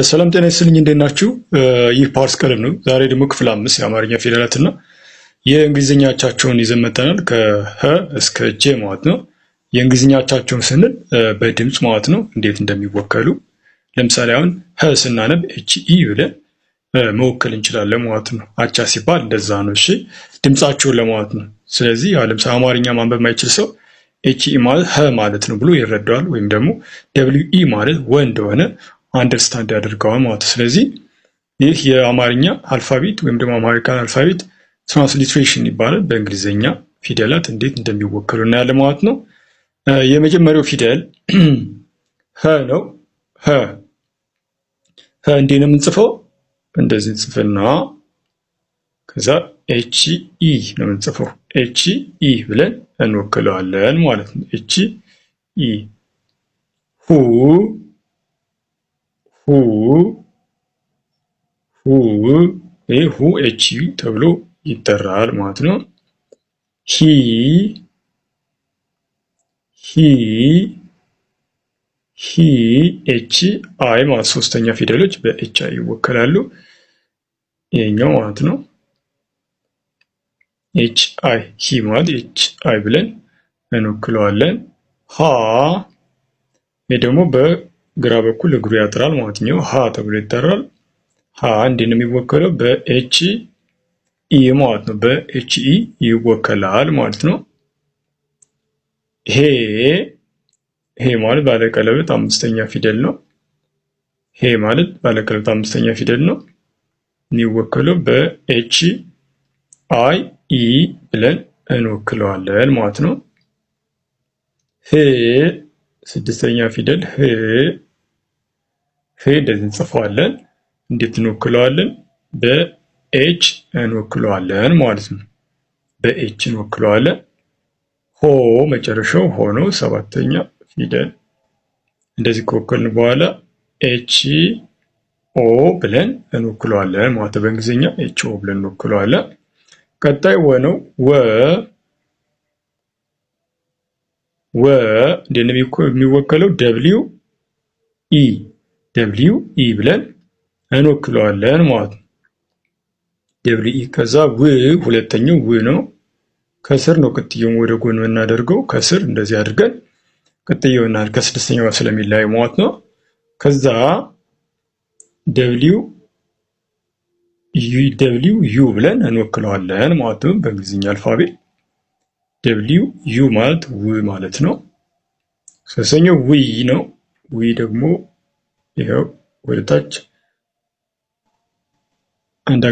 ሰላም ጤና ይስጥልኝ እንዴት ናችሁ? ይህ ፓርስ ቀለም ነው። ዛሬ ደግሞ ክፍል 5 የአማርኛ ፊደላትና የእንግሊዝኛ አቻቸውን ይዘን መጥተናል። ከሀ እስከ ጀ ማለት ነው። የእንግሊዝኛ አቻቸውን ስንል በድምጽ ማለት ነው እንዴት እንደሚወከሉ። ለምሳሌ አሁን ሀ ስናነብ ኤች ኢ ብለን መወከል እንችላለን ማለት ነው። አቻ ሲባል እንደዛ ነው። እሺ ድምጻቸውን ለማለት ነው። ስለዚህ ለምሳሌ አማርኛ ማንበብ የማይችል ሰው ኤች ኢ ማለት ሀ ማለት ነው ብሎ ይረዳዋል። ወይም ደግሞ ደብሊው ኢ ማለት ወ እንደሆነ አንደርስታንድ ያደርገዋል ማለት ነው። ስለዚህ ይህ የአማርኛ አልፋቤት ወይም ደግሞ አሜሪካን አልፋቤት ትራንስሊትሬሽን ይባላል። በእንግሊዝኛ ፊደላት እንዴት እንደሚወከሉ እናያለን ማለት ነው። የመጀመሪያው ፊደል ሀ ነው። ሀ እንዴት ነው የምንጽፈው? እንደዚህ ጽፍና ከዛ ኤች ኢ ነው የምንጽፈው። ኤች ኢ ብለን እንወክለዋለን ማለት ነው። ኤች ኢ ሁ ኤች ዩ ተብሎ ይጠራል ማለት ነው። ሂ ኤች አይ ማለት ሶስተኛ ፊደሎች በኤች አይ ይወከላሉ። ይሄኛው ማለት ነው ኤች አይ ሂ ማለት ኤች አይ ብለን እንወክለዋለን። ሃ ይሄ ደግሞ በግራ በኩል እግሩ ያጥራል ማለት ነው። ሃ ተብሎ ይጠራል። ሃ እንዴት ነው የሚወከለው? በኤች ኢ ማለት ነው። በኤች ኢ ይወከላል ማለት ነው። ሄ ማለት ባለቀለበት አምስተኛ ፊደል ነው። ሄ ማለት ባለቀለበት አምስተኛ ፊደል ነው። የሚወከለው በኤች አይ ኢ ብለን እንወክለዋለን ማለት ነው። ህ ስድስተኛ ፊደል ህ እንደዚህ እንጽፈዋለን። እንዴት እንወክለዋለን? በኤች እንወክለዋለን ማለት ነው። በኤች እንወክለዋለን። ሆ መጨረሻው ሆ ነው፣ ሰባተኛ ፊደል። እንደዚህ ከወከልን በኋላ ኤች ኦ ብለን እንወክለዋለን ማለት ነው። በእንግሊዝኛ ኤች ኦ ብለን እንወክለዋለን። ቀጣይ ወ ነው። ወ እንዴት ነው የሚወከለው? ደብሊው ኢ ብለን እንወክለዋለን ማለት ነው። ደብሊው ኢ። ከዛ ሁለተኛው ው ነው። ከስር ነው ቅጥያውን ወደ ጎን የምናደርገው። ከስር እንደዚህ አድርገን ቅጥያውና ከስድስተኛው ስለሚለያይ ማለት ነው። ከዛ ደብሊው ዩ ብለን እንወክለዋለን ማለት ነው። በእንግሊዝኛ አልፋቤት ደብሊው ዩ ማለት ው ማለት ነው። ሶስተኛው ዊ ነው። ዊ ደግሞ ይኸው ወደታች አንድ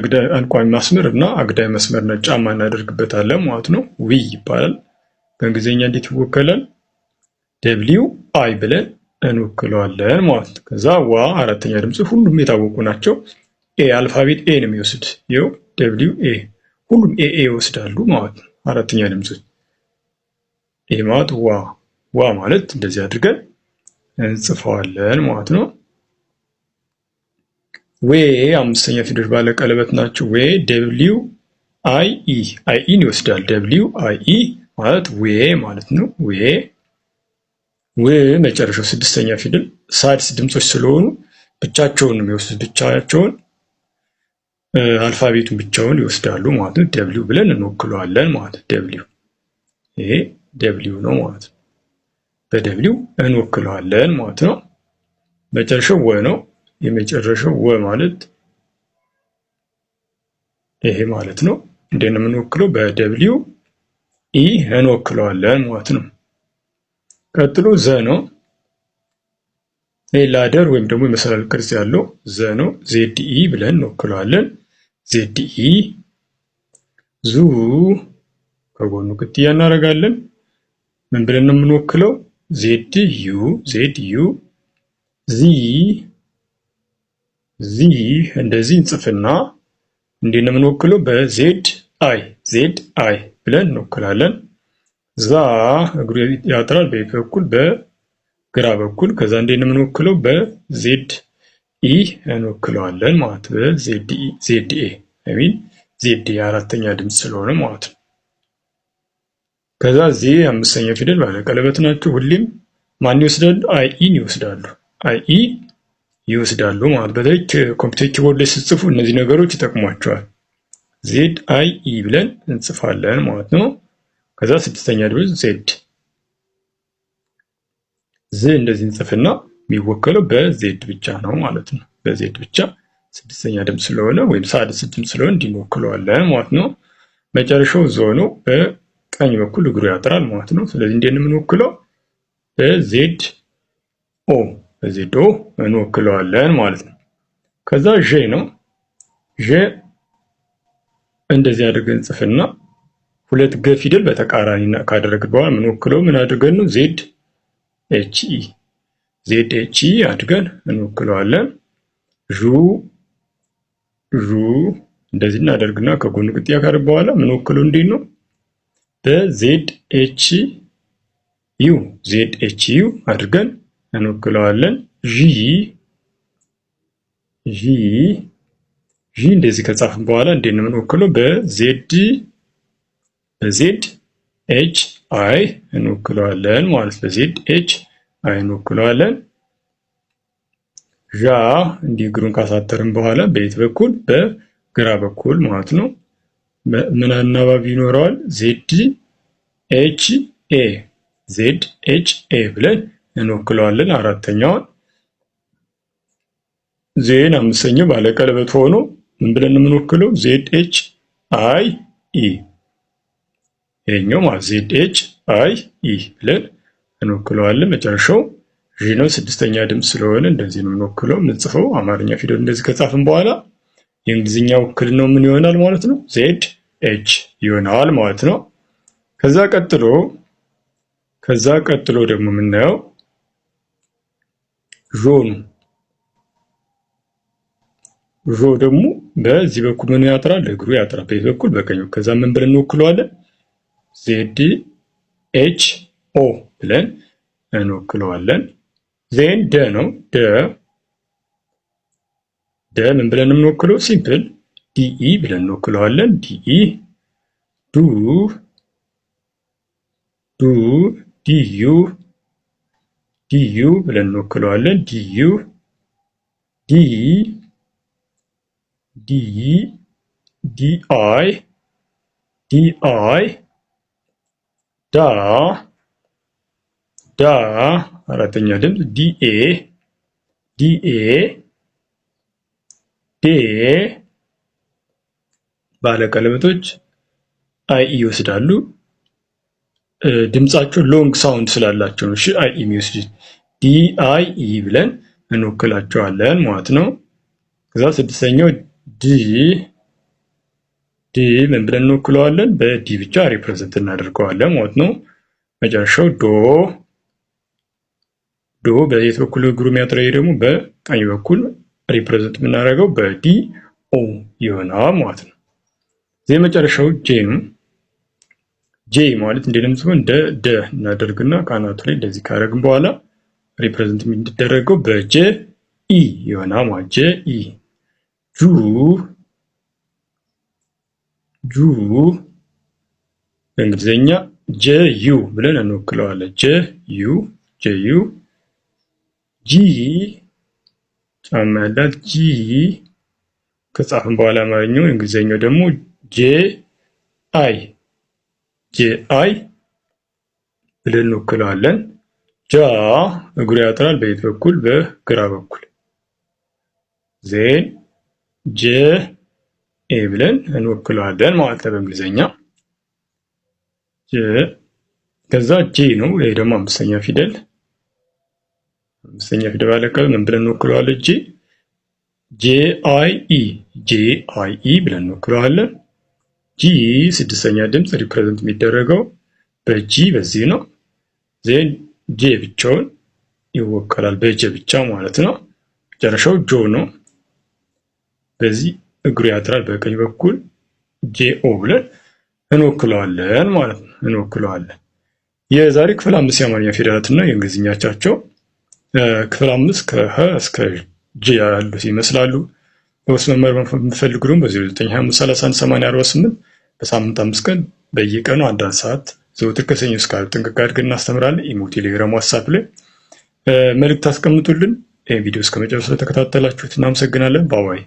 ቋሚ መስመር እና አግዳይ መስመር ነው ጫማ እናደርግበታለን ማለት ነው። ዊ ይባላል። በእንግሊዝኛ እንዴት ይወከላል? ደብሊው አይ ብለን እንወክለዋለን ማለት ነው። ከዛ ዋ አራተኛ ድምፅ ሁሉም የታወቁ ናቸው። ኤ አልፋቤት ኤ ነው የሚወስድ። ይኸው ደብሊው ኤ ሁሉም ኤ ይወስዳሉ ማለት ነው። አራተኛ ድምፅ ኤ ማለት ዋ ማለት እንደዚህ አድርገን እንጽፈዋለን ማለት ነው። ዌ አምስተኛ ፊደል ባለ ቀለበት ናቸው። ዌ ደብሊው አይ ኢን ይወስዳል። ደብሊው አይ ኢ ማለት ዌ ማለት ነው። ዌ መጨረሻው ስድስተኛ ፊደል ሳድስ ድምጾች ስለሆኑ ብቻቸውን ነው የሚወስዱት። ብቻቸውን አልፋቤቱን ብቻውን ይወስዳሉ ማለት ነው። ደብሊው ብለን እንወክለዋለን ማለት ነው። ደብሊው ይሄ ደብሊው ነው ማለት ነው። በደብሊው እንወክለዋለን ማለት ነው። መጨረሻው ወ ነው። የመጨረሻው ወ ማለት ይሄ ማለት ነው። እንዴት ነው የምንወክለው? በደብሊው ኢ እንወክለዋለን ማለት ነው። ቀጥሎ ዘ ነው። ላደር ወይም ደግሞ የመሰላል ቅርጽ ያለው ዘ ነው። ዜድ ኢ ብለን እንወክለዋለን። ዜድ ኢ። ዙ ከጎኑ ቅጥያ እናደርጋለን። ምን ብለን ነው የምንወክለው? ዜድ ዩ። ዚ እንደዚህ እንጽፍና እንዴት ነው የምንወክለው? በዜድ አይ ብለን እንወክላለን። ዛ እግሩ ያጥራል በቀኝ በኩል በግራ በኩል። ከዛ እንዴት ነው የምንወክለው? በዜድ ኢ እንወክለዋለን ማለት በዜድ ኤ ዜድ አራተኛ ድምፅ ስለሆነ ማለት ነው። ከዛ ዚህ አምስተኛ ፊደል ባለ ቀለበት ናቸው። ሁሌም ማን ይወስዳሉ? አይ ኢን ይወስዳሉ። አይ ኢ ይወስዳሉ ማለት። በተለይ ኮምፒውተር ኪቦርድ ላይ ስትጽፉ እነዚህ ነገሮች ይጠቅሟቸዋል። ዜድ አይ ኢ ብለን እንጽፋለን ማለት ነው። ከዛ ስድስተኛ ድምፅ ዜድ እንደዚህ እንጽፍና የሚወከለው በዜድ ብቻ ነው ማለት ነው። በዜድ ብቻ ስድስተኛ ድምፅ ስለሆነ ወይም ሳድስ ድምፅ ስለሆነ እንዲንወክለዋለን ማለት ነው። መጨረሻው ዞ ነው። በቀኝ በኩል እግሩ ያጥራል ማለት ነው። ስለዚህ እንዴት የምንወክለው በዜድ ኦ እንወክለዋለን ማለት ነው። ከዛ ዤ ነው። ዤ እንደዚህ አድርገን ጽፍና ሁለት ገ ፊደል በተቃራኒ ካደረግን በኋላ የምንወክለው ምን አድርገን ነው? ዜድ ኤች ኢ አድርገን እንወክለዋለን። ዡ እንደዚህ እናደርግና ከጎኑ ቅጥያ ካደረግ በኋላ የምንወክለው እንዴት ነው? በዜድ ኤች ዩ አድርገን እንወክለዋለን። ዢ እንደዚህ ከጻፍን በኋላ እንዴት ነው የምንወክለው? በዜድ ኤች አይ እንወክለዋለን ማለት በዜድ ኤች አይ እንወክለዋለን። ዣ እንዲህ እግሩን ካሳተርን በኋላ በየት በኩል? በግራ በኩል ማለት ነው። ምን አናባቢ ይኖረዋል? ዜድ ኤች ኤ ብለን እንወክለዋለን። አራተኛውን ዜን አምስተኛው ባለቀለበት ሆኖ ምን ብለን የምንወክለው? ዜድ ኤች አይ ኢ ይሄኛው ማለት ዜድ ኤች አይ ኢ ብለን እንወክለዋለን። መጨረሻው ዢ ነው። ስድስተኛ ድምፅ ስለሆነ እንደዚህ ነው የምንወክለው። የምንጽፈው አማርኛ ፊደል እንደዚህ ከጻፍን በኋላ የእንግሊዝኛ ውክልናው ምን ይሆናል ማለት ነው? ዜድ ኤች ይሆናል ማለት ነው። ከዛ ቀጥሎ ደግሞ የምናየው ዦ ነው። ዦ ደግሞ በዚህ በኩል ምን ያጥራል? እግሩ ያጥራል። በዚህ በኩል በቀኝ። ከዛ ምን ብለን እንወክለዋለን? ዜድ ኤች ኦ ብለን እንወክለዋለን። ዜን ደ ነው። ደ ምን ብለን የምንወክለው? ሲምፕል ዲኢ ብለን እንወክለዋለን። ዲኢ ዲዩ ብለን እንወክለዋለን። ዲአይ ዳ አራተኛ ድምፅ ዲኤ ዴ ባለቀለበቶች አይ ይወስዳሉ። ድምጻቸው ሎንግ ሳውንድ ስላላቸው ነው። እሺ አይ የሚወስድ ዲ አይ ኢ ብለን እንወክላቸዋለን ማለት ነው። ከዛ ስድስተኛው ዲ ምን ብለን እንወክለዋለን? በዲ ብቻ ሪፕሬዘንት እናደርገዋለን ማለት ነው። መጨረሻው ዶ በየት በኩል እግሩ የሚያጥረው ደግሞ በቀኝ በኩል ሪፕሬዘንት የምናደርገው በዲ ኦ ይሆናል ማለት ነው። እዚህ መጨረሻው ጄ ነው። ጄ ማለት እንደምትሆን እንደ ደ እናደርግና ካናቱ ላይ እንደዚህ ካደረግን በኋላ ሪፕሬዘንት የሚደረገው በጄ ኢ ይሆናል ማለት ጄ ኢ። ጁ በእንግሊዝኛ ጄ ዩ ብለን እንወክለዋለን። ጄ ዩ ጂ ጫማ ያላት ጂ ከጻፍን በኋላ አማርኛው እንግሊዝኛው ደግሞ ጄ አይ ብለን እንወክለዋለን። ጃ እግሩ ያጥራል። በየት በኩል? በግራ በኩል። ዜን ጄ ኤ ብለን እንወክለዋለን ማለት ነው በእንግሊዝኛ። ከዛ ጄ ነው። ይሄ ደግሞ አምስተኛ ፊደል ባለቀለም ምን ብለን እንወክለዋለን? ጄ አይ ኢ ብለን እንወክለዋለን። ጂ ስድስተኛ ድምፅ ሪፕሬዘንት የሚደረገው በጂ በዚህ ነው። ዜን ጄ ብቻውን ይወከላል በጄ ብቻ ማለት ነው። መጨረሻው ጆ ነው። በዚህ እግሩ ያጥራል በቀኝ በኩል ጄ ኦ ብለን እንወክለዋለን ማለት ነው። የዛሬ ክፍል 5 የአማርኛ ፊደላትና የእንግሊዝኛ አቻቸው ክፍል 5 ከሀ እስከ ጄ ያሉት ይመስላሉ። በውስጥ መማር የምትፈልጉ ደግሞ በ0925318048 በሳምንት 5 ቀን በየቀኑ 1 ሰዓት ዘወትር ከሰኞ እስከ ዓርብ ጥንቅቅ አድርገን እናስተምራለን። ኢሞ፣ ቴሌግራም፣ ዋትስአፕ ላይ መልእክት አስቀምጡልን። ይህን ቪዲዮ እስከ መጨረሻው ስለተከታተላችሁት እናመሰግናለን። ባባይ